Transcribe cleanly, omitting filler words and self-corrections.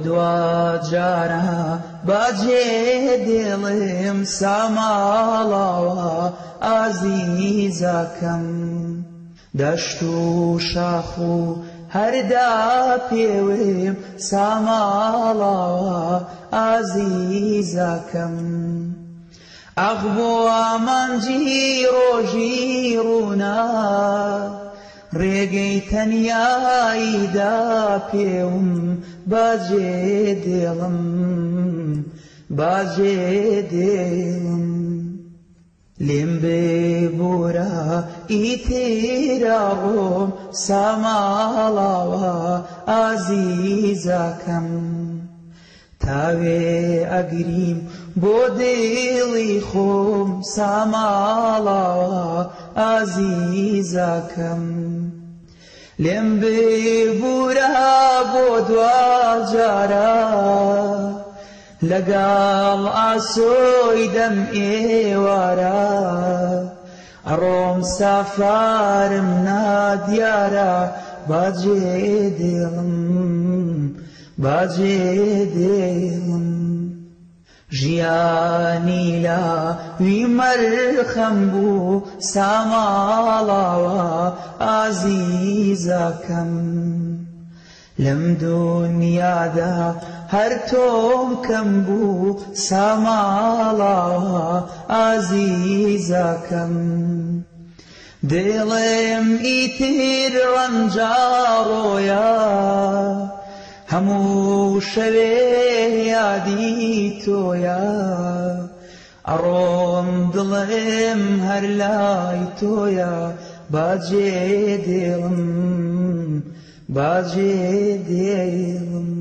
دواجارە باجێ دڵم ساماڵاوە ئازیزەکەم دەشت و شاخ و هەردا پێوێم ساماڵاوە ئازیزەکەم ئەخ بۆ ئامانجی ڕۆژی ڕوونا ڕێگەی تەنیاییدا پێوم باجێ دێڵم باجێ دێڵم لێم بێبورە ئیتێرە ڕۆم ساماڵاوە ئازیزەکەم تاوێ ئەگریم بۆ دڵی خۆم ساماڵاوە ئازیزەکەم لێم بێبورە بۆ دواجارە لەگەڵ ئاسۆی دەم ئێوارە ئەڕۆم سافارم نادیارە باجێ دێڵم باجێ دێڵم ژیانی لاوی مەرخەم بوو ساماڵاوە ئازیزەکەم لەم دونیادا هەر تۆم کەم بوو ساماڵاوە ئازیزەکەم دڵێم ئیتر ڕەنجاڕۆیە هەموو شەوێ یادی تۆیە ئەڕۆم دڵێم هەر لای تۆیە باجێ دێڵم باجێ دێڵم